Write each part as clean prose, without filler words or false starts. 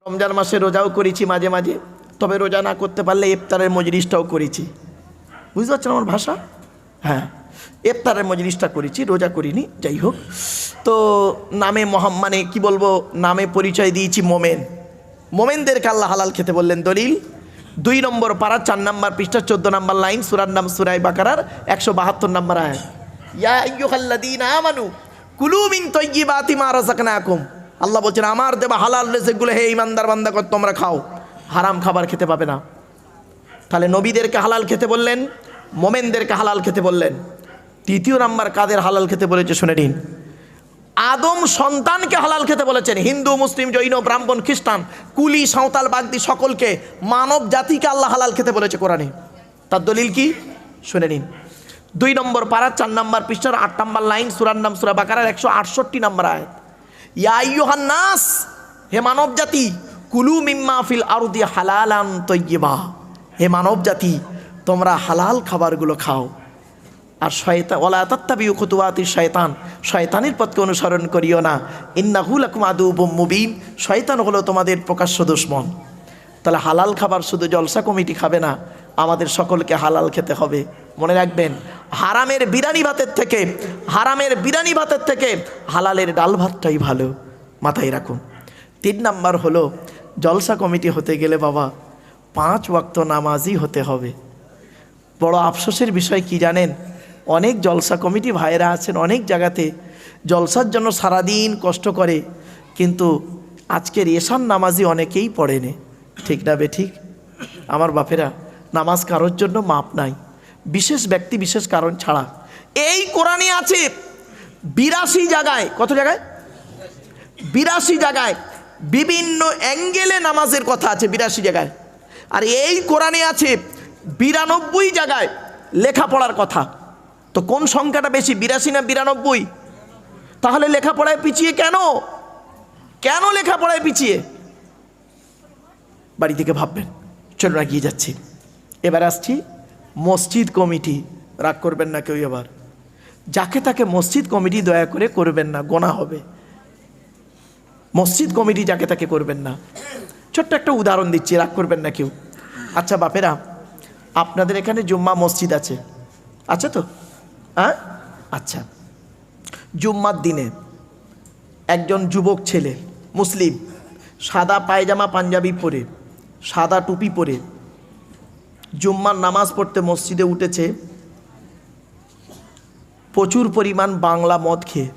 রমজান মাসে রোজাও করেছি মাঝে মাঝে, তবে রোজা না করতে পারলে ইফতারের মজলিসটাও করেছি। বুঝতে পারছেন আমার ভাষা? হ্যাঁ, ইফতারের মজলিসটা করেছি, রোজা করিনি। যাই হোক, তো নামে মানে কি বলবো, নামে পরিচয় দিয়েছি মোমেন। মোমেনদেরকে আল্লাহ হালাল খেতে বললেন। দলিল 2 নম্বর পারা 4 নম্বর পৃষ্ঠা 14 নম্বর লাইন, সূরার নাম সূরা বাকারার 172 নম্বর আয়াত। ইয়া আইয়ুহাল্লাযীনা আমানু কুলু মিন তাইয়্যিবাতি মা রাযাকনাকুম। আল্লাহ বলছেন আমার দেবা হালাল রিজিকগুলো হে ঈমানদার বান্দাগণ তোমরা খাও, হারাম খাবার খেতে পাবে না। তাহলে নবীদেরকে হালাল খেতে বললেন, মোমেনদেরকে হালাল খেতে বললেন। 3 নম্বর কাদের হালাল খেতে বলেছে শুনে নিন। আদম সন্তানকে হালাল খেতে বলেছেন। হিন্দু, মুসলিম, জৈন, ব্রাহ্মণ, খ্রিস্টান, কুলি, সাঁওতাল, বাগদি সকলকে, মানব জাতিকে আল্লাহ হালাল খেতে বলেছে কোরআনে। তার দলিল কি শুনে নিন। 2 নম্বর পারা 4 নম্বর পৃষ্ঠার 8 নম্বর লাইন, সূরার নাম সূরা বাকারার 168 নম্বর আয়াত। ইয়া আইয়ুহান নাস, হে মানব জাতি, কুলু মিম্মা ফিল আরদি হালালান তাইয়্যিবা, হে মানব জাতি তোমরা হালাল খাবারগুলো খাও। আর শয়তান ওয়ালা তাত্তাবিউ খুতুওয়াতিশ শয়তান, শয়তানের পথকে অনুসরণ করিও না। ইন্নাহু লাকুম আদুউম মুবিন, শয়তান হলো তোমাদের প্রকাশ্য দুশমন। তাহলে হালাল খাবার শুধু জলসা কমিটি খাবে না, আমাদের সকলকে হালাল খেতে হবে। মনে রাখবেন, হারামের বিরিয়ানি ভাতের থেকে হালালের ডাল ভাতটাই ভালো, মাথায় রাখুন। 3 নম্বর হলো, জলসা কমিটি হতে গেলে বাবা 5 ওয়াক্ত নামাজি হতে হবে। বড় আফসোসের বিষয় কি জানেন, অনেক জলসা কমিটি ভাইয়েরা আছেন অনেক জায়গাতে, জলসার জন্য সারাদিন কষ্ট করে, কিন্তু আজকের এশান নামাজি অনেকেই পড়েনি। ঠিক না বেঠিক? আমার বাপেরা, নামাজ কারোর জন্য মাপ নাই, বিশেষ ব্যক্তি বিশেষ কারণ ছাড়া। এই কোরআনে আছে 82 জায়গায়, কত জায়গায়? 82 জায়গায় বিভিন্ন অ্যাঙ্গেলে নামাজের কথা আছে, 82 জায়গায়। আর এই কোরআনে আছে 92 জায়গায় লেখাপড়ার কথা। তো কোন সংখ্যাটা বেশি, 82 না 92? তাহলে লেখাপড়ায় পিছিয়ে কেন? কেন লেখাপড়ায় পিছিয়ে? বাড়ি থেকে ভাববেন। চলুন এগিয়ে যাচ্ছি। এবার আসছি মসজিদ কমিটি। রাগ করবেন না কেউ এবার, যাকে তাকে মসজিদ কমিটি দয়া করে করবেন না, গোনা হবে। মসজিদ কমিটি যাকে তাকে করবেন না। ছোট্ট একটা উদাহরণ দিচ্ছি, রাগ করবেন না কেউ। আচ্ছা বাপেরা, আপনাদের এখানে জুম্মা মসজিদ আছে, আছে তো? হ্যাঁ, আচ্ছা। জুম্মার দিনে একজন যুবক ছেলে মুসলিম, সাদা পায়জামা পাঞ্জাবি পরে, সাদা টুপি পরে জুম্মার নামাজ পড়তে মসজিদে উঠেছে, প্রচুর পরিমাণ বাংলা মদ খেয়ে।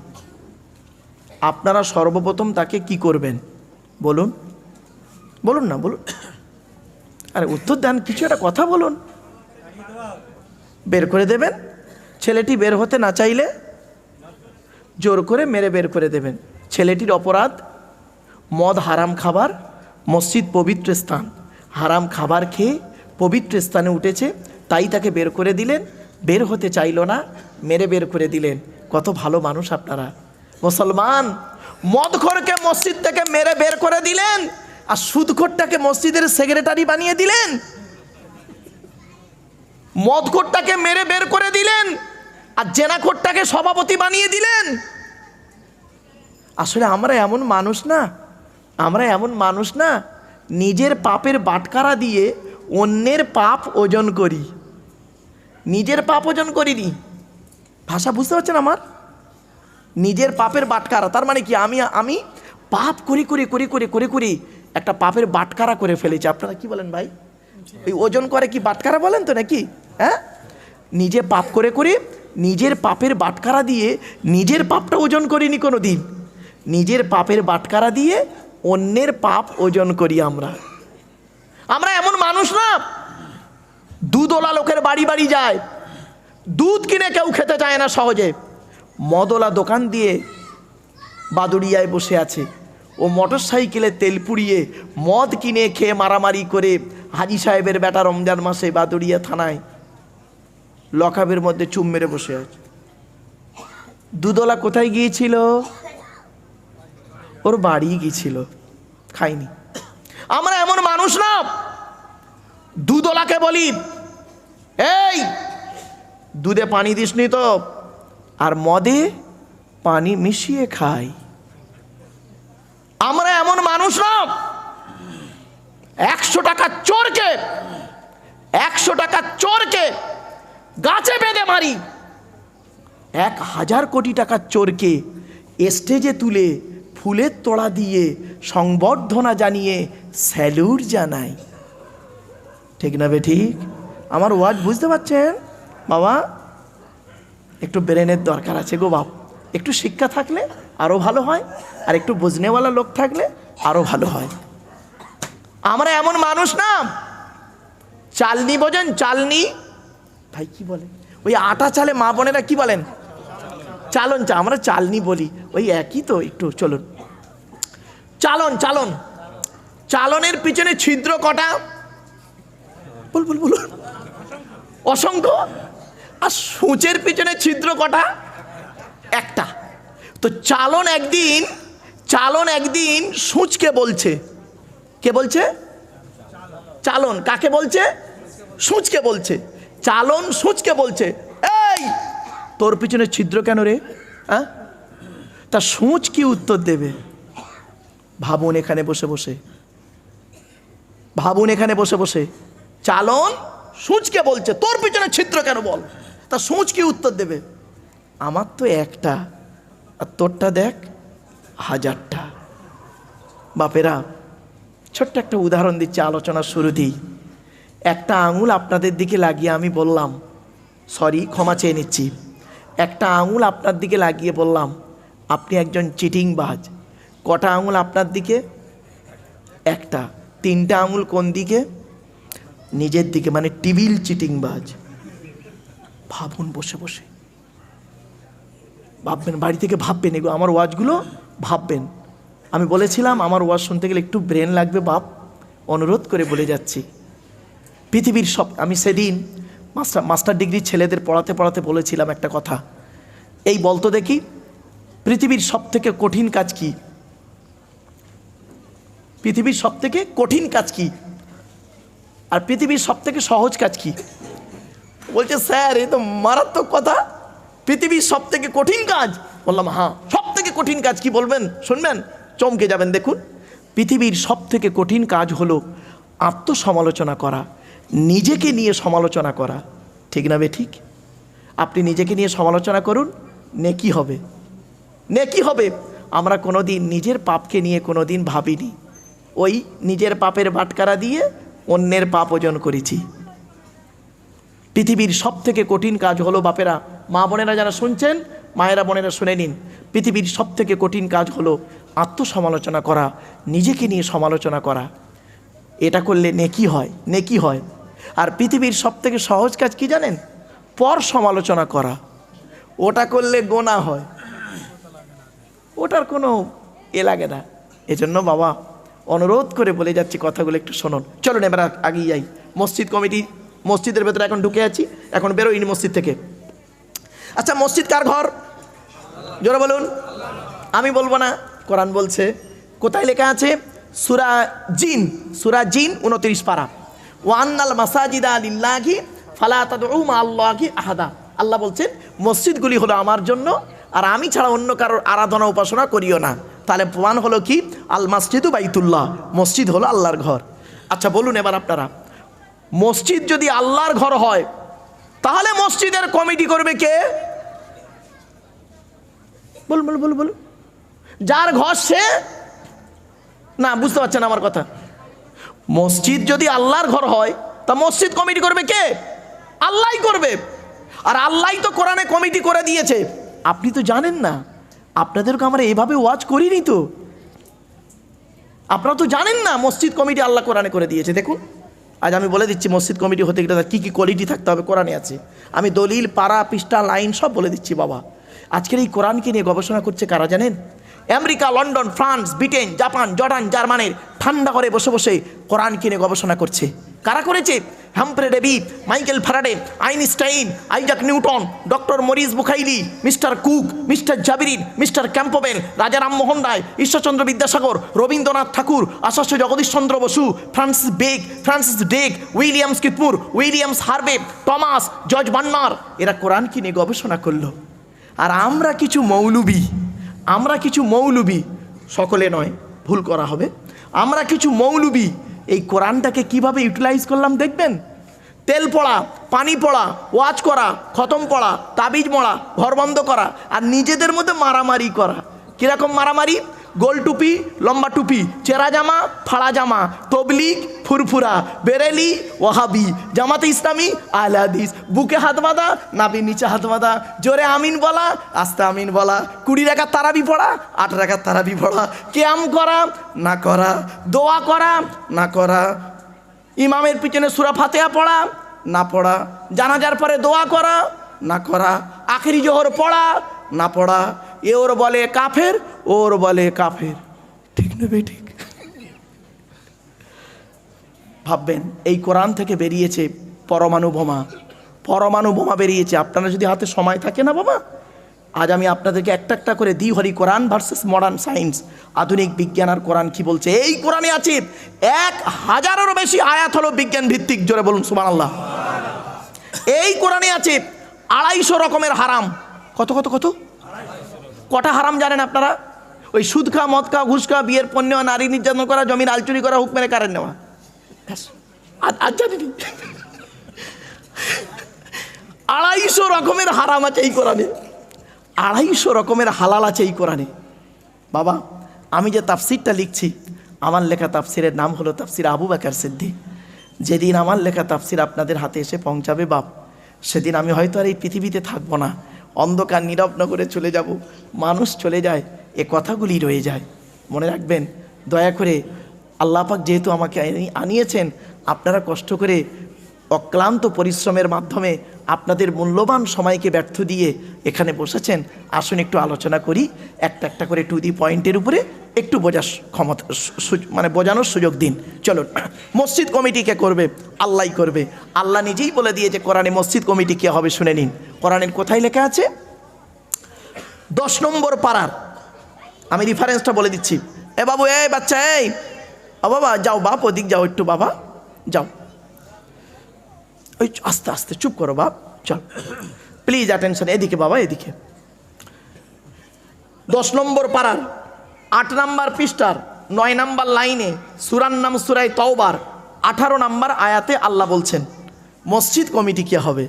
আপনারা সর্বপ্রথম তাকে কি করবেন বলুন? বলুন না, বলুন। আরে উত্তর দেন, কিছু একটা কথা বলুন। বের করে দেবেন। ছেলেটি বের হতে না চাইলে জোর করে মেরে বের করে দেবেন। ছেলেটির অপরাধ, মদ হারাম খাবার, মসজিদ পবিত্র স্থান, হারাম খাবার খেয়ে পবিত্র স্থানে উঠেছে, তাই তাকে বের করে দিলেন। বের হতে চাইল না, মেরে বের করে দিলেন। কত ভালো মানুষ আপনারা মুসলমান। মদখোরকে মসজিদ থেকে মেরে বের করে দিলেন, আর সুদখোরটাকে মসজিদের সেক্রেটারি বানিয়ে দিলেন। মদখোরটাকে মেরে বের করে দিলেন, আর জেনাখোরটাকে সভাপতি বানিয়ে দিলেন। আসলে আমরা এমন মানুষ না, নিজের পাপের বাটখারা দিয়ে অন্যের পাপ ওজন করি, নিজের পাপ ওজন করিনি। ভাষা বুঝতে পারছেন আমার? নিজের পাপের বাটখারা, তার মানে কি আমি পাপ করি একটা পাপের বাটখারা করে ফেলেছি। আপনারা কি বলেন ভাই? এই ওজন করে কি বাটখারা বলেন তো নাকি? হ্যাঁ, নিজে পাপ করে নিজের পাপের বাটখারা দিয়ে নিজের পাপটা ওজন করিনি কোনো দিন। নিজের পাপের বাটখারা দিয়ে অন্যের পাপ ওজন করি আমরা এমন মানুষ না। দুধওয়ালা লোকের বাড়ি বাড়ি যায়, দুধ কিনে কেউ খেতে চায় না সহজে। মদওয়ালা দোকান দিয়ে বাদুড়িয়ায় বসে আছে, ও মোটর সাইকেলে তেল পুড়িয়ে মদ কিনে খেয়ে মারামারি করে হাজি সাহেবের বেটা রমজান মাসে বাদুড়িয়া থানায় লকআপের মধ্যে চুম মেরে বসে আছে। দুধওয়ালা কোথায় গিয়েছিল? ওর বাড়ি গিয়েছিল, খাইনি। আমরা এমন মানুষ না। দুধওয়ালাকে বলি, এই দুধে পানি দিসনি তো, আর মদে পানি মিশিয়ে খাই। আমরা এমন মানুষ না। 100 টাকা চোরকে 100 টাকা চোরকে গাছে বেঁধে মারি, 1000 কোটি টাকার চোরকে স্টেজে তুলে ফুলের তোড়া দিয়ে সংবর্ধনা জানিয়ে স্যালুট জানাই। ঠিক না বে ঠিক? আমার ওয়াজ বুঝতে পারছেন বাবা? একটু ব্রেনের দরকার আছে গো বাপ। একটু শিক্ষা থাকলে আরও ভালো হয়, আর একটু বুঝনেওয়ালা লোক থাকলে আরও ভালো হয়। আমরা এমন মানুষ না, চালনি বোঝেন? চালনি ভাই কি বলে? ওই আটা চালে মা বোনেরা কি বলেন? চালন। আমরা চালনি বলি, ওই একই তো। একটু চলুন। চালন চালন চালনের পিছনে ছিদ্র কটা? বলুন। অসংখ্য। আর সূচের পিছনে ছিদ্র কটা? একটা। তো চালন একদিন সূচকে বলছে। কে বলছে? চালন কাকে বলছে? সূচকে বলছে। চালন সূচকে বলছে, এই তোর পিছনে ছিদ্র কেন রে? হ্যাঁ? তা সূচ কি উত্তর দেবে? ভাবুন এখানে বসে বসে চালন সূচকে বলছে তোর পিছনে ছিদ্র কেন বল। তা সূচ কি উত্তর দেবে? আমার তো একটা, আর তোরটা দেখ 1000টা। বাপেরা, ছোট্ট একটা উদাহরণ দিচ্ছি আলোচনার শুরুতেই। একটা আঙুল আপনাদের দিকে লাগিয়ে আমি বললাম, সরি ক্ষমা চেয়ে নিচ্ছি, একটা আঙুল আপনার দিকে লাগিয়ে বললাম আপনি একজন চিটিংবাজ। কটা আঙুল আপনার দিকে? একটা। 3টা আঙুল কোন দিকে? নিজের দিকে, মানে টিবিল চিটিংবাজ। ভাবুন বসে ভাববেন, বাড়ি থেকে ভাববেন, এগুলো আমার ওয়াজগুলো ভাববেন। আমি বলেছিলাম আমার ওয়াজ শুনতে গেলে একটু ব্রেন লাগবে বাপ, অনুরোধ করে বলে যাচ্ছি। পৃথিবীর সব, আমি সেদিন মাস্টার ডিগ্রি ছেলেদের পড়াতে বলেছিলাম একটা কথা, এই বলতো দেখি পৃথিবীর সব থেকে কঠিন কাজ কি? পৃথিবীর সব থেকে কঠিন কাজ কি? আর পৃথিবীর সব থেকে সহজ কাজ কি? বলছে স্যার এই তো মারাত্মক কথা, পৃথিবীর সব থেকে কঠিন কাজ। বললাম হ্যাঁ, সব থেকে কঠিন কাজ কি বলবেন? শুনবেন, চমকে যাবেন। দেখুন, পৃথিবীর সব থেকে কঠিন কাজ হলো আত্মসমালোচনা করা, নিজেকে নিয়ে সমালোচনা করা। ঠিক না বে ঠিক? আপনি নিজেকে নিয়ে সমালোচনা করুন, নেকি হবে। আমরা কোনোদিন নিজের পাপকে নিয়ে কোনোদিন ভাবিনি, ওই নিজের পাপের বাটকারা দিয়ে অন্যের পাপ ওজন করেছি। পৃথিবীর সব থেকে কঠিন কাজ হলো, বাপেরা, মা বোনেরা যারা শুনছেন, মায়েরা বোনেরা শুনে নিন, পৃথিবীর সব থেকে কঠিন কাজ হলো আত্মসমালোচনা করা, নিজেকে নিয়ে সমালোচনা করা। এটা করলে নেকি হয়। আর পৃথিবীর সব থেকে সহজ কাজ কি জানেন? পর সমালোচনা করা। ওটা করলে গোনা হয়, ওটার কোনো লাগে না। এজন্য বাবা অনুরোধ করে বলে যাচ্ছি, কথাগুলো একটু শুনুন। চলুন এবার আগিয়ে যাই। মসজিদ কমিটি, মসজিদের ভেতরে এখন ঢুকে আছি, এখন বেরোইনি মসজিদ থেকে। আচ্ছা, মসজিদ কার ঘর? জোরে বলুন। আমি বলবো না, কোরআন বলছে। কোথায় লেখা আছে? সূরা জিন 29 পারা। ওয়ান্নাল মাসাজিদা লিল্লাহি ফালা তাদউ মা আল্লাহি আহাদা। আল্লাহ বলছেন মসজিদগুলি হলো আমার জন্য, আর আমি ছাড়া অন্য কারোর আরাধনা উপাসনা করিও না। তাহলে প্রমাণ হলো কি? আল মাসজিদু বাইতুল্লাহ, মসজিদ হলো আল্লাহর ঘর। আচ্ছা বলুন এবার আপনারা, মসজিদ যদি আল্লাহর ঘর হয় তাহলে মসজিদের কমিটি করবে কে? বলুন। যার ঘর সে না, বুঝতে পারছেন আমার কথা? মসজিদ যদি আল্লাহর ঘর হয় তা মসজিদ কমিটি করবে কে? আল্লাহই করবে। আর আল্লাহই তো কোরআনে কমিটি করে দিয়েছে। আপনি তো জানেন না, আপনাদেরকে আমরা এইভাবে ওয়াজ করিনি তো। আপনারা তো জানেন না মসজিদ কমিটি আল্লাহ কোরআনে করে দিয়েছে। দেখুন, আজ আমি বলে দিচ্ছি মসজিদ কমিটি হতে গেলে কী কী কোয়ালিটি থাকতে হবে কোরআনে আছে। আমি দলিল, পারা, পৃষ্ঠা, লাইন সব বলে দিচ্ছি বাবা। আজকের এই কোরআনকে নিয়ে গবেষণা করছে কারা জানেন? America, London, France, Britain, Japan, Jordan, জার্মানির ঠান্ডা ঘরে বসে কোরআনকে নিয়ে গবেষণা করছে। কারা করেছে? Humphry Davy, Michael Faraday, Einstein, Isaac Newton, doctor Maurice Bucaille, mister Cook, mister জাবিরিন, mister Campbell, Raja Rammohan Roy, Ishwarchandra Vidyasagar, Rabindranath Tagore, Acharya Jagadishchandra Bose, Francis Drake, Williams কিতমুর, Williams Harvey, Thomas, George Bernard, এরা কোরআনকে নিয়ে গবেষণা করলো। আর আমরা কিছু মৌলবি, সকলে নয়, ভুল করা হবে, আমরা কিছু মৌলবি এই কোরআনটাকে কিভাবে ইউটিলাইজ করলাম দেখবেন। তেল পড়া, পানি পড়া, ওয়াজ করা, খতম পড়া, তাবিজ মরা, ঘর বন্ধ করা, আর নিজেদের মধ্যে মারামারি করা। কীরকম মারামারি? গোল টুপি, লম্বা টুপি, চেরা জামা, ফাড়া জামা, তবলিগ, ফুরফুরা, বেরেলি, ওয়াহাবি, জামাতে ইসলামী, আহলে হাদিস, বুকে হাত বাঁধা, নাভির নিচে হাত বাঁধা, জোরে আমিন বলা, আস্তে আমিন বলা, 20 রাকাত তারাবি পড়া, 8 রাকাত তারাবি পড়া, কিয়াম করা না করা, দোয়া করা না করা, ইমামের পিছনে সূরা ফাতিহা পড়া না পড়া, জানাজার পরে দোয়া করা না করা, আখেরি জোহর পড়া না পড়া। এ ওর বলে কাফের, ওর বলে কাফের। ঠিক না বেঠিক? ভাববেন এই কোরআন থেকে বেরিয়েছে পরমাণু বোমা। পরমাণু বোমা বেরিয়েছে। আপনারা যদি হাতে সময় থাকে না বাবা, আজ আমি আপনাদেরকে একটা একটা করে দিই হরি কোরআন ভার্সেস মডার্ন সায়েন্স, আধুনিক বিজ্ঞান আর কোরআন কি বলছে। এই কোরআনে আছে 1000-এরও বেশি আয়াত হলো বিজ্ঞান ভিত্তিক। জোরে বলুন সুবহানাল্লাহ। এই কোরআনে আছে 250 রকমের হারাম। কত কত কত? কটা হারাম জানেন আপনারা? ওই সুদ খাওয়া, মদ খাওয়া, ঘুষ খাওয়া, বিয়ের পণ্য, নারী নির্যাতন করা, জমির আলচুরি করা, হুক মেরে কারেন্ট নেওয়া। আজ জানেনি 250 রকমের হারাম আছে এই কোরআনে, 250 রকমের হালাল আছে এই কোরআনে। বাবা আমি যে তাফসিরটা লিখছি, আমার লেখা তাফসিরের নাম হলো তাফসির আবু বকর সিদ্দিক। যেদিন আমার লেখা তাফসির আপনাদের হাতে এসে পৌঁছাবে বাপ, সেদিন আমি হয়তো আর এই পৃথিবীতে থাকবো না, অন্ধকার নীরব নগরে চলে যাব। মানুষ চলে যায়, এ কথাগুলি রয়ে যায়। মনে রাখবেন দয়া করে, আল্লাহ পাক যেহেতু আমাকে আনিয়েছেন, আপনারা কষ্ট করে অক্লান্ত পরিশ্রমের মাধ্যমে আপনাদের মূল্যবান সময়কে ব্যর্থ দিয়ে এখানে বসেছেন। আসুন একটু আলোচনা করি, একটা একটা করে টু দি পয়েন্টের উপরে একটু বোঝার ক্ষমতা, মানে বোঝানোর সুযোগ দিন। চলুন, মসজিদ কমিটিকে করবে আল্লাহ করবে। আল্লাহ নিজেই বলে দিয়েছে কোরআনে মসজিদ কমিটি কে হবে, শুনে নিন। কোরআনের কোথায় লেখা আছে? 10 নম্বর পারার, আমি রেফারেন্সটা বলে দিচ্ছি। এ বাবু, এই বাচ্চা, এই বাবা যাও, বাপ ওদিক যাও একটু, বাবা যাও, ওই আস্তে আস্তে চুপ করো বাপ, চল প্লিজ অ্যাটেনশন, এদিকে বাবা এদিকে। 10 নম্বর পারার 8 নম্বর পৃষ্ঠার 9 নম্বর লাইনে সূরার নাম সূরা তাওবার 18 নম্বর আয়াতে আল্লাহ বলছেন মসজিদ কমিটি কে হবে।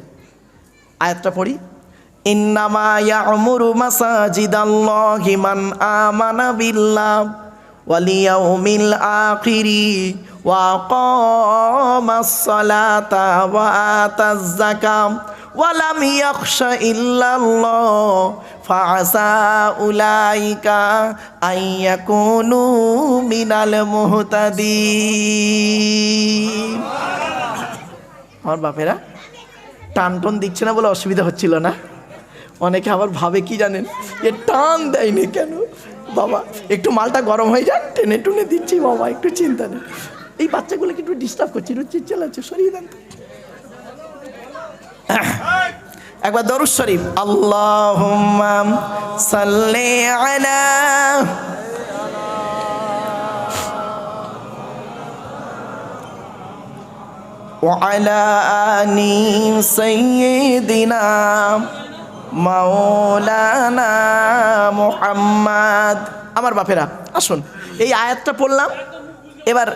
আয়াতটা পড়ি। ইন্নামা ইয়া'মুরু মাসাজিদাল্লাহি মান আমানা বিল্লাহ ওয়াল ইয়াউমিল আখিরি ওয়া আকামাস সালাতা ওয়া আতাজ যাকাত ওয়া লাম ইয়াখশা ইল্লাল্লাহ ফাআসা উলাইকা আইয়াকুনু মিনাল মুহতাদিন। আমার বাপেরা টান টন দিচ্ছে না বলে অসুবিধা হচ্ছিল না। অনেকে আবার ভাবে কি জানেন, এ টান দেয়নি কেন বাবা, একটু মালটা গরম হয়ে যাক, টেনে টুনে দিচ্ছি বাবা, একটু চিন্তা নেই। এই বাচ্চাগুলোকে একটু ডিস্টার্ব করছি, একটু চিল্লাচ্ছে, সরিয়ে দেন। একবার দরুদ শরীফ, আল্লাহুম্মা সাল্লি আলা ওয়া আলা আলি সাইয়্যিদিনা মাওলানা মুহাম্মদ। আমার বাপেরা আসুন, এই আয়াতটা পড়লাম, এবার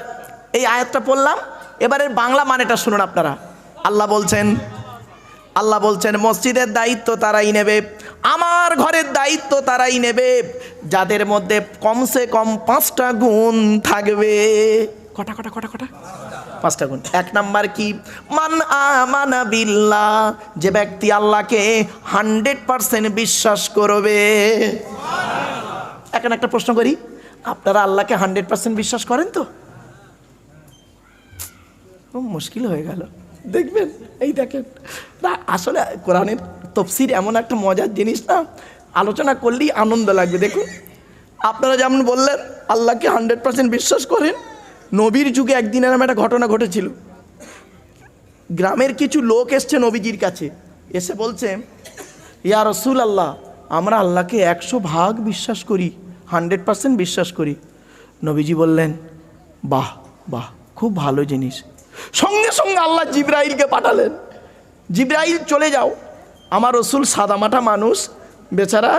এই আয়াতটা পড়লাম, এবারের বাংলা মানেটা শুনুন আপনারা। আল্লাহ বলছেন মসজিদের দায়িত্ব তারাই নেবে, আমার ঘরের দায়িত্ব তারাই নেবে যাদের মধ্যে কমসে কম 5টা গুণ থাকবে। কটা 5টা গুণ। 1 নাম্বার কি? মান আমানা বিল্লাহ, যে ব্যক্তি আল্লাহকে 100% বিশ্বাস করবে। এখন একটা প্রশ্ন করি, আপনারা আল্লাহকে 100% বিশ্বাস করেন তো? মুশকিল হয়ে গেল, দেখবেন এই দেখেন না, আসলে কোরআনের তাফসীর এমন একটা মজার জিনিস না, আলোচনা করলেই আনন্দ লাগবে। দেখুন আপনারা যেমন বললেন আল্লাহকে 100% বিশ্বাস করেন, নবীর যুগে একদিন এরকম একটা ঘটনা ঘটেছিল। গ্রামের কিছু লোক এসছে নবীজির কাছে, এসে বলছে ইয়া রাসূলুল্লাহ, আমরা আল্লাহকে 100% বিশ্বাস করি, 100% বিশ্বাস করি। নবীজি বললেন বাহ বাহ, খুব ভালো জিনিস। সঙ্গে সঙ্গে আল্লাহ জিবরাইলকে পাঠালেন, জিবরাইল চলে যাও, আমার রসুল সাদামাটা মানুষ বেচারা,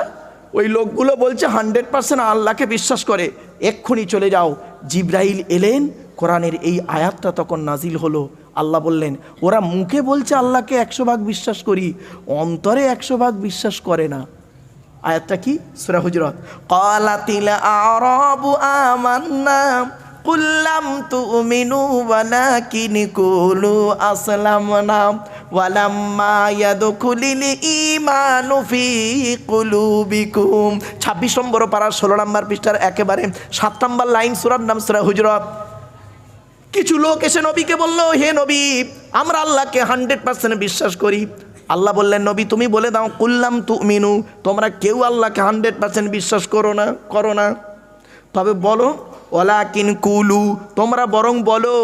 ওই লোকগুলো বলছে 100% আল্লাহকে বিশ্বাস করে, এক্ষুনি চলে যাও। জিবরাইল এলেন, কোরআনের এই আয়াতটা তখন নাজিল হলো। আল্লাহ বললেন, ওরা মুখে বলছে আল্লাহকে 100 ভাগ বিশ্বাস করি, অন্তরে 100 ভাগ বিশ্বাস করে না। আয়াতটা কি? সূরা হুজুরাত। ক্বালাতিল আ'রাবু আমান্না কুল লাম তু'মিনু ওয়ালাকিন কুলু আসলামনা ওয়ালাম্মা ইয়াদখুলিল ঈমানু ফি কুলুবিকুম। 26 নম্বর পারা 16 নম্বর পৃষ্ঠার একেবারে 7 নম্বর লাইন, সূরার নাম সূরা হুজুরাত। কিছু লোক এসে নবীকে বলল, হে নবী, আমরা আল্লাহকে 100% বিশ্বাস করি। আল্লাহ বললেন, নবী তুমি বলে দাও, কুল্লাম তুমিনু, তোমরা কেউ আল্লাহকে 100% বিশ্বাস করো না, তবে বলো ওয়ালাকিন কুলু, তোমরা বরং বলো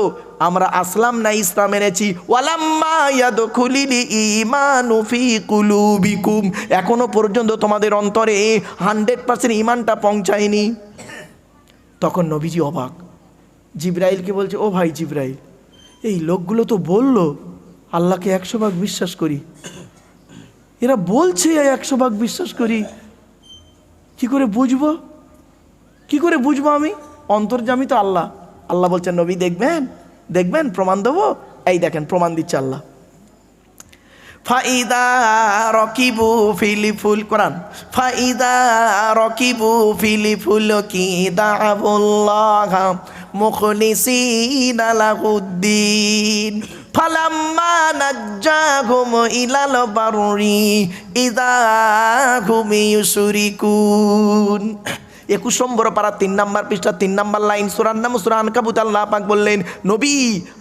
আমরা আসলাম না, ইসলাম এনেছি। ওয়ালাম্মা ইয়াদখুলিল ঈমানু ফি কুলুবিকুম, এখনো পর্যন্ত তোমাদের অন্তরে 100% ঈমানটা পৌঁছায়নি। তখন নবীজি অবাক, জিবরাইলকে বলছে, ও ভাই জিবরাইল, এই লোকগুলো তো বলল আল্লাহকে 100 ভাগ বিশ্বাস করি, এরা বলছে 100 ভাগ বিশ্বাস করি, কি করে বুঝবো আমি? অন্তর্যামী তো আল্লাহ। আল্লাহ বলছেন, নবী দেখবেন প্রমাণ দেবো। এই দেখেন প্রমাণ দিচ্ছে আল্লাহ। ফাইদা রকিবু ফিলিফুল, কোরআন, ফাইদা রকিবু ফিলিফুল কি দাবুল্লাহ মুখলিসিনা লাহুদ্দিন ফালাম্মা নাজ্জাহুম ইলাল বাররি ইযা হুম ইউশরিকুন। 21 নম্বর পারা 3 নম্বর পৃষ্ঠা 3 নম্বর লাইন, সূরার নাম সূরা আনকাবুত। আল্লাহ পাক বললেন, নবী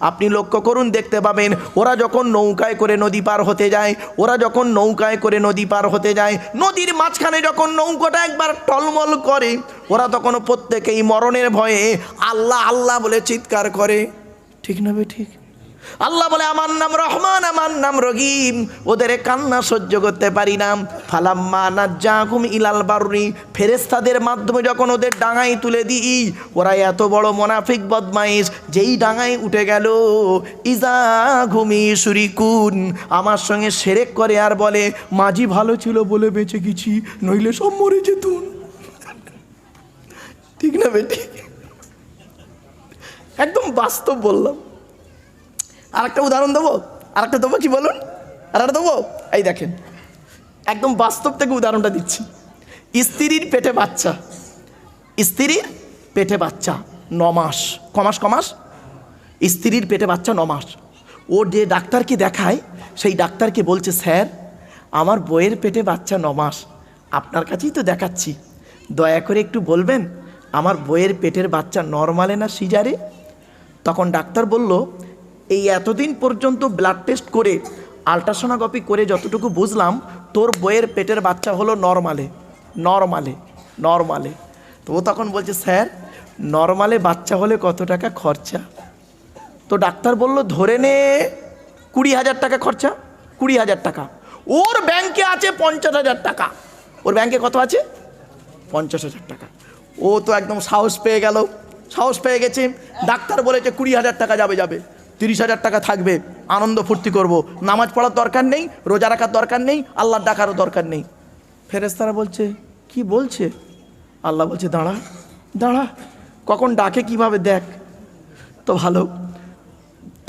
আপনি লক্ষ্য করুন, দেখতে পাবেন ওরা যখন নৌকায় করে নদী পার হতে যায়, নদীর মাঝখানে যখন নৌকাটা একবার টলমল করে, ওরা তখন প্রত্যেকেই মরণের ভয়ে আল্লাহ আল্লাহ বলে চিৎকার করে। ঠিক না বে ঠিক? আল্লাহ বলে, আমার নাম রহমান, আমার নাম রহিম, ওদের কান্না সহ্য করতে পারি না। ফালাম্মা নাজ্জাহুম ইলাল বাররি, ফেরেশতাদের মাধ্যমে যখন ওদের ডাঙায় তুলে দিই, ওরা এত বড় মুনাফিক বদমাইশ, যেই ডাঙায় উঠে গেল, ইযা হুম ইউশরিকুন, আমার সঙ্গে শিরক করে আর বলে মাঝি ভালো ছিল বলে বেঁচে গেছি, নইলে সব মরে যেতুন। ঠিক না বেটি? একদম বাস্তব বললাম। আরেকটা উদাহরণ দেবো, কি বলুন? আরেকটা দেবো। এই দেখেন, একদম বাস্তব থেকে উদাহরণটা দিচ্ছি। স্ত্রীর পেটে বাচ্চা 9 মাস, কমাস, স্ত্রীর পেটে বাচ্চা 9 মাস। ও যে ডাক্তারকে দেখায়, সেই ডাক্তারকে বলছে, স্যার আমার বউয়ের পেটে বাচ্চা 9 মাস, আপনার কাছেই তো দেখাচ্ছি, দয়া করে একটু বলবেন আমার বউয়ের পেটের বাচ্চা নরমালে না সিজারে? তখন ডাক্তার বলল, এই এতদিন পর্যন্ত ব্লাড টেস্ট করে আলট্রাসোনোগ্রাফি করে যতটুকু বুঝলাম, তোর বইয়ের পেটের বাচ্চা হলো নরমালে। তো ও তখন বলছে, স্যার নরমালে বাচ্চা হলে কত টাকা খরচা? তো ডাক্তার বলল, ধরে নে 20,000 টাকা খরচা। 20,000 টাকা। ওর ব্যাংকে আছে 50,000 টাকা। ওর ব্যাংকে কত আছে? 50,000 টাকা। ও তো একদম সাহস পেয়ে গেছে। ডাক্তার বলেছে 20,000 টাকা যাবে, 30,000 টাকা থাকবে, আনন্দ ফুর্তি করব, নামাজ পড়ার দরকার নেই, রোজা রাখার দরকার নেই, আল্লাহর ডাকারও দরকার নেই। ফেরেশতারা বলছে, কি বলছে? আল্লাহ বলছে, দাঁড়া, কখন ডাকে কিভাবে দেখ তো ভালো।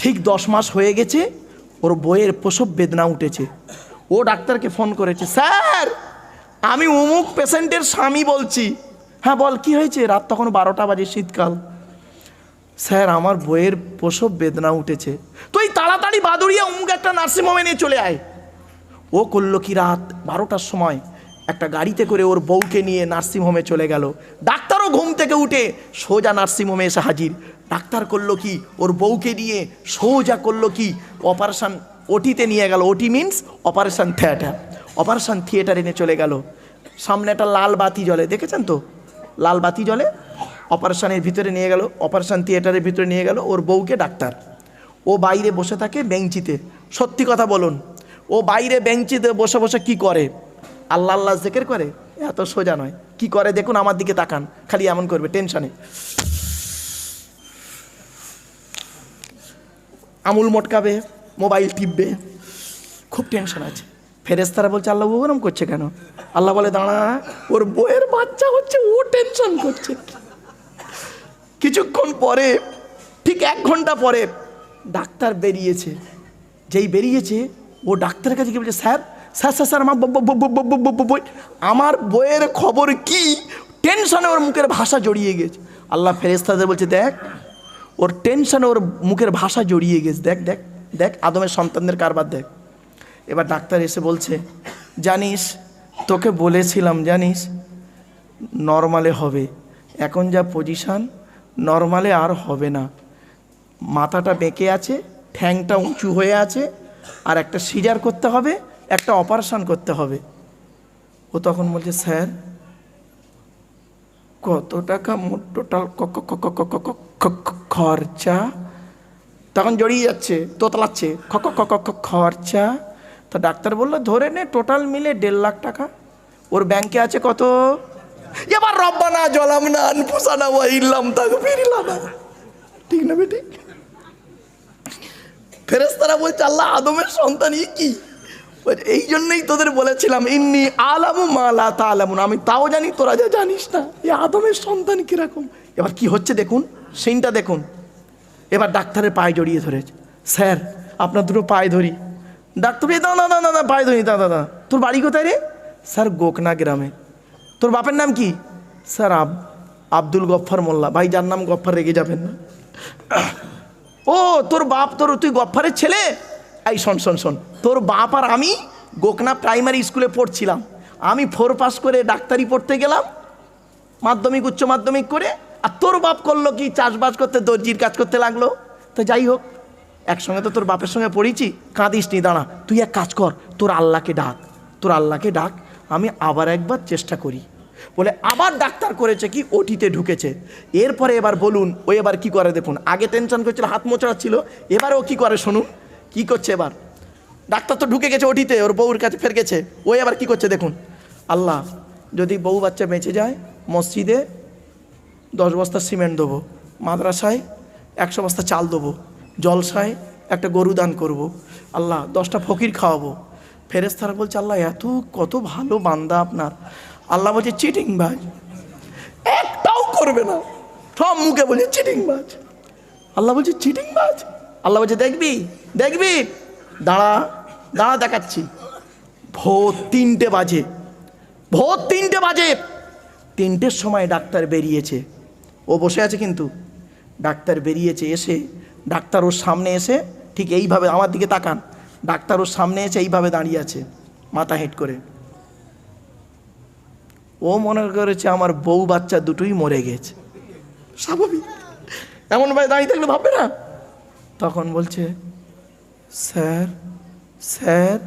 ঠিক 10 মাস হয়ে গেছে, ওর বইয়ের প্রসব বেদনা উঠেছে। ও ডাক্তারকে ফোন করেছে, স্যার আমি অমুক পেশেন্টের স্বামী বলছি। হ্যাঁ বল, কি হয়েছে? রাত তখন 12টা বাজে, শীতকাল। স্যার আমার বইয়ের প্রসব বেদনা উঠেছে। তুই তাড়াতাড়ি বাদুড়িয়া অমুক একটা নার্সিংহোমে নিয়ে চলে আয়। ও করলো কি, রাত 12টার সময় একটা গাড়িতে করে ওর বউকে নিয়ে নার্সিংহোমে চলে গেল। ডাক্তারও ঘুম থেকে উঠে সোজা নার্সিংহোমে এসে হাজির। ডাক্তার করলো কি, ওর বউকে নিয়ে সোজা করলো কি, অপারেশন ওটিতে নিয়ে গেল। ওটি মিনস অপারেশন থিয়েটার এনে চলে গেল। সামনে একটা লাল বাতি জ্বলে, দেখেছেন তো? লাল বাতি জ্বলে। অপারেশনের ভিতরে নিয়ে গেল, অপারেশন থিয়েটারের ভিতরে নিয়ে গেল ওর বউকে ডাক্তার। ও বাইরে বসে থাকে বেঞ্চিতে। সত্যি কথা বলুন, ও বাইরে বেঞ্চিতে বসে বসে কি করে? আল্লাহ জিকির করে। এত সোজা নয়। কি করে দেখুন, আমার দিকে তাকান, খালি এমন করবে টেনশনে, আমুল মটকাবে, মোবাইল টিপবে, খুব টেনশন আছে। ফেরেশতারা বলছে, আল্লাহ ও ওরম করছে কেন? আল্লাহ বলে, দাঁড়া, ওর বউয়ের বাচ্চা হচ্ছে, ও টেনশন করছে। কিছুক্ষণ পরে ঠিক 1 ঘন্টা পরে ডাক্তার বেরিয়েছে। যেই বেরিয়েছে ও ডাক্তারের কাছে গিয়ে বলছে, স্যার স্যার স্যার স্যার আমার বই, আমার বইয়ের খবর কি? টেনশনে ওর মুখের ভাষা জড়িয়ে গেছে। আল্লাহ ফেরেশতাদের বলছে, দেখ ওর টেনশনে ওর মুখের ভাষা জড়িয়ে গেছে, দেখ দেখ দেখ আদমের সন্তানদের কারবার দেখ। এবার ডাক্তার এসে বলছে, জানিস তোকে বলেছিলাম, জানিস নর্মালে হবে, এখন যা পজিশান নর্মালে আর হবে না, মাথাটা বেঁকে আছে, ঠ্যাংটা উঁচু হয়ে আছে, আর একটা সিজার করতে হবে, একটা অপারেশন করতে হবে। ও তখন বলছে, স্যার কত টাকা মোট টোটাল খরচা? তখন জড়িয়ে যাচ্ছে, তোতলাচ্ছে, খরচা। তো ডাক্তার বললো, ধরে নে টোটাল মিলে 1.5 লাখ টাকা। ওর ব্যাংকে আছে কত? এবার রব্বানা জলামনা আনফুসানা ওয়া ইল্লাম তাগফিরলানা, ঠিক না বেটি? ফেরেশতারা বলছে, আল্লাহ আদমের সন্তানই কি? এই জন্যই তোদের বলেছিলাম, ইন্নি আলামু মা লা তা'লামুন, আমি তাও জানি তোরা যা জানিস না। এই আদমের সন্তান কিরকম। এবার কি হচ্ছে দেখুন, সিনটা দেখুন। এবার ডাক্তারের পায়ে জড়িয়ে ধরেছে, স্যার আপনার দুটো পায়ে ধরি। ডাক্তার, দাদা দাদা দাদা পায়ে ধরি, দাদা দাদা। তোর বাড়ি কোথায় রে? স্যার গোকনা গ্রামে। তোর বাপের নাম কি? স্যার আব্দুল গফফার মোল্লা। ভাই যার নাম গফফার রেগে যাবেন না। ও তোর বাপ, তুই গফফারের ছেলে? এই শোন শোন শোন, তোর বাপ আর আমি গোকনা প্রাইমারি স্কুলে পড়ছিলাম। আমি 4 পাস করে ডাক্তারি পড়তে গেলাম, মাধ্যমিক উচ্চ মাধ্যমিক করে। আর তোর বাপ করলো কি? চাষবাস করতে, দর্জির কাজ করতে লাগলো। তো যাই হোক, একসঙ্গে তো তোর বাপের সঙ্গে পড়েছি, কাঁদিস নি, দাঁড়া, তুই এক কাজ কর, তোর আল্লাহকে ডাক, আমি আবার একবার চেষ্টা করি। বলে আবার ডাক্তার করেছে কি, ওটিতে ঢুকেছে। এরপরে এবার বলুন ও এবার কি করে দেখুন। আগে টেনশন করছিল, হাত মোচড়াচ্ছিল, এবার ও কি করে শুনুন। কি করছে এবার? ডাক্তার তো ঢুকে গেছে ওটিতে, ওর বউর কাছে ফের গেছে। ও এবার কি করছে দেখুন। আল্লাহ যদি বউ বাচ্চা বেঁচে যায়, মসজিদে 10 বস্তা সিমেন্ট দেবো, মাদ্রাসায় 100 বস্তা চাল দেবো, জলসায় একটা গরু দান করব, আল্লাহ 10টা ফকির খাওয়াবো। ফেরেশতারা বলছে, আল্লাহ কত ভালো বান্দা আপনার। আল্লাহ বলছে, চিটিংবাজ, একটাও করবে না, সব মুখে বলছে চিটিংবাজ। আল্লাহ বলছে, চিটিংবাজ? আল্লাহ বলছে, দেখবি দাঁড়া দেখাচ্ছি। ভোর 3টে বাজে, 3টের সময় ডাক্তার বেরিয়েছে। ও বসে আছে কিন্তু ডাক্তার বেরিয়েছে। এসে ডাক্তার ওর সামনে এসে ঠিক এইভাবে, আমার দিকে তাকান, ডাক্তার ওর সামনে এসে এইভাবে দাঁড়িয়ে আছে, মাথা হেঁট করে। ও মনে করেছে আমার বউ বাচ্চা দুটোই মরে গেছে। স্বাভাবিক, এমন ভাই দাঁড়িয়ে থাকলে ভাববে না? তখন বলছে, স্যার।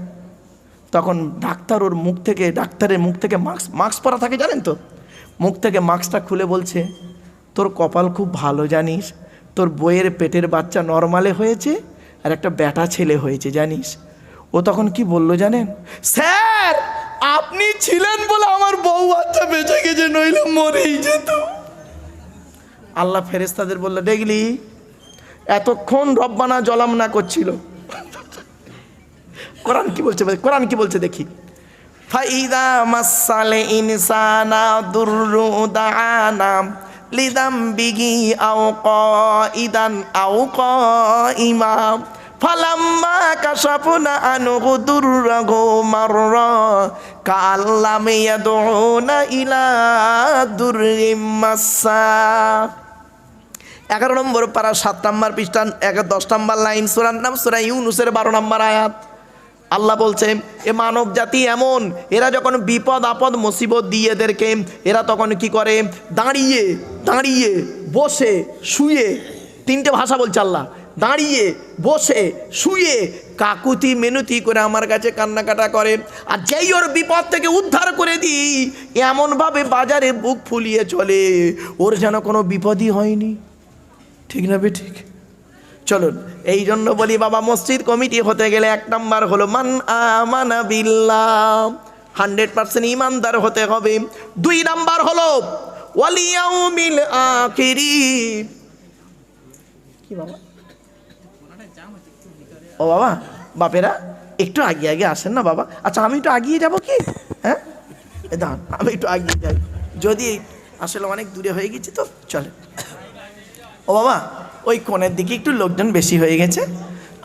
তখন ডাক্তারের মুখ থেকে মাস্ক পরা থাকে, জানেন তো, মুখ থেকে মাস্কটা খুলে বলছে, তোর কপাল খুব ভালো জানিস, তোর বইয়ের পেটের বাচ্চা নর্মালে হয়েছে আর একটা বেটা ছেলে হয়েছে জানিস। ও তখন কি বলল জানেন? স্যার আপনি ছিলেন বলে আমার বউ বাচ্চা বেঁচে গেছে, নইলে মরেই যেত। আল্লাহ ফেরেশতাদের বলল, দেখলি এতক্ষণ রব্বানা জলামনা করছিল। কোরআন কি বলছে দেখি। ফাইদা মাসালে ইনসানা দুররু দাআনা লিদামবিহি আও কাইদান আও কাইমা ফালাম্মা কাশাফনা আনহু দুররাহু মাররা কাল্লাম ইয়াদউনা ইলা দুররিম মাসসা। 11 নম্বর পারা 7 নম্বর পৃষ্ঠা 10 নম্বর লাইন, সূরার নাম সূরা ইউনূসের 12 নম্বর আয়াত। আল্লাহ বলছে, এ মানব জাতি এমন, এরা যখন বিপদ আপদ মুসিবত দিয়ে এদেরকে, এরা তখন কি করে? দাঁড়িয়ে বসে শুয়ে, 3টে ভাষা বলছে আল্লাহ, দাঁড়িয়ে বসে শুয়ে কাকুতি মেনুতি করে আমার কাছে কান্নাকাটা করে। আর যেই ওর বিপদ থেকে উদ্ধার করে দিই, এমনভাবে বাজারে বুক ফুলিয়ে চলে, ওর যেন কোনো বিপদই হয়নি। ঠিক না বে ঠিক? চলুন, এই জন্য বলি বাবা, মসজিদ কমিটি হতে গেলে 1 নাম্বার হলো মান আমানা বিল্লাহ, 100% ইমানদার হতে হবে। 2 নাম্বার হলো ওয়াল ইয়াউমিল আখির। কি বাবা? ও বাবা, বাপেরা একটু আগে আসেন না বাবা। আচ্ছা আমি একটু আগিয়ে যাব কি? হ্যাঁ দাঁড়ান, আমি একটু আগিয়ে যাই, যদি আসলে অনেক দূরে হয়ে গেছি তো চলে। ও বাবা, ওই কোণের দিকে একটু লোকজন বেশি হয়ে গেছে।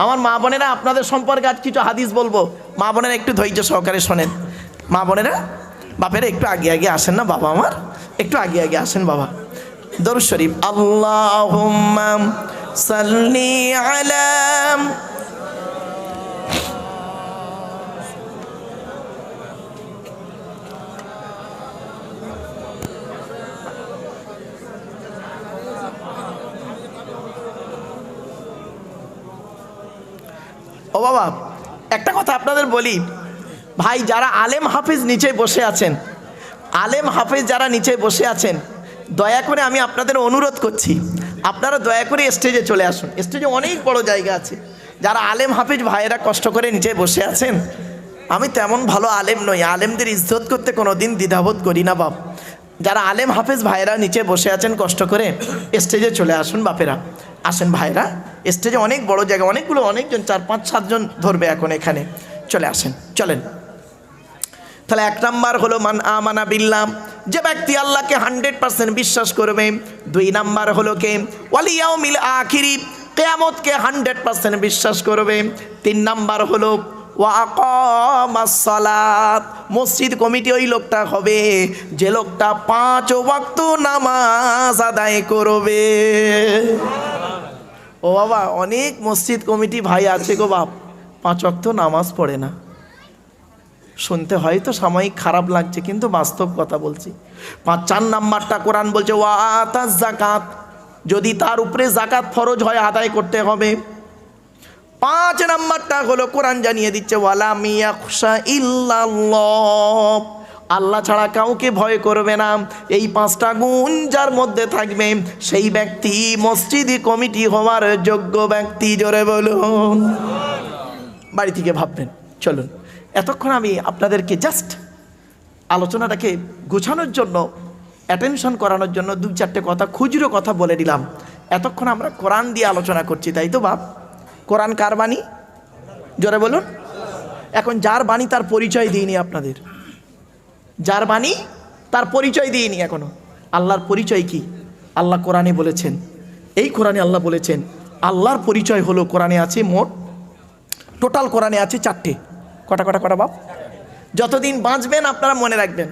আমার মা বোনেরা, আপনাদের সম্পর্কে আজ কিছু হাদিস বলবো, মা বোনেরা একটু ধৈর্য সহকারে শোনেন। মা বোনেরা, বাপেরা একটু আগে আগে আসেন না, বাবা আমার একটু আগে আগে আসেন বাবা। দরুদ শরীফ, আল্লাহুম্মা সাল্লি আলা। ও বাবা, একটা কথা আপনাদের বলি ভাই, যারা আলেম হাফিজ নিচে বসে আছেন, আলেম হাফিজ যারা নিচে বসে আছেন, দয়া করে আমি আপনাদের অনুরোধ করছি, আপনারা দয়া করে স্টেজে চলে আসুন। স্টেজে অনেক বড় জায়গা আছে। যারা আলেম হাফিজ ভাইয়েরা কষ্ট করে নিচে বসে আছেন, আমি তেমন ভালো আলেম নই, আলেমদের ইজ্জত করতে কোনো দিন দ্বিধাবোধ করি না বাপ। যারা আলেম হাফিজ ভাইয়েরা নিচে বসে আছেন কষ্ট করে, স্টেজে চলে আসুন বাপেরা, আসেন ভাইরা। স্টেজে অনেক বড় জায়গা, অনেকজন 4-5-7 জন ধরবে এখন এখানে, চলে আসেন, চলেন। তাহলে 1 নাম্বার হলো মান আমানা বিল্লাহ, যে ব্যক্তি আল্লাহকে 100% বিশ্বাস করবে। 2 নাম্বার হলো কে ওয়াল ইয়াউমিল আখিরি, কিয়ামতকে 100% বিশ্বাস করবে। 3 নাম্বার হলো ওয়া আকামাস সালাত, মসজিদ কমিটি ওই লোকটা হবে যে লোকটা 5 ওয়াক্ত নামাজ আদায় করবে। ও বাবা, অনেক মসজিদ কমিটি ভাই আছে গো বাপ, 5 ওয়াক্ত নামাজ পড়ে না। শুনতে হয়তো সাময়িক খারাপ লাগছে, কিন্তু বাস্তব কথা বলছি। 4 নাম্বারটা কোরআন বলছে ওয়া আতাজ যাকাত, যদি তার উপরে যাকাত ফরজ হয় আদায় করতে হবে। 5 নাম্বারটা হলো কোরআন জানিয়ে দিচ্ছে ওয়ালা মিয়াখশা ইল্লাল্লাহ, আল্লাহ ছাড়া কাউকে ভয় করবে না। এই 5টা গুণ যার মধ্যে থাকবে সেই ব্যক্তি মসজিদি কমিটি হওয়ার যোগ্য ব্যক্তি। জোরে বলুন। বাড়ি থেকে ভাববেন। চলুন, এতক্ষণ আমি আপনাদেরকে জাস্ট আলোচনাটাকে গোছানোর জন্য, অ্যাটেনশন করানোর জন্য 2-4টে কথা, খুচরো কথা বলে দিলাম। এতক্ষণ আমরা কোরআন দিয়ে আলোচনা করছি, তাই তো বাপ? কোরআন কার বাণী? জোরে বলুন। এখন যার বাণী তার পরিচয় দিইনি আপনাদের, যার বাণী তার পরিচয় দিইনি এখনো। আল্লাহর পরিচয় কি? আল্লাহ কোরআনে বলেছেন, এই কোরআনে আল্লাহ বলেছেন, আল্লাহর পরিচয় হলো কোরআনে আছে মোট, টোটাল কোরআনে আছে 4টে। কটা বাপ? যতদিন বাঁচবেন আপনারা মনে রাখবেন,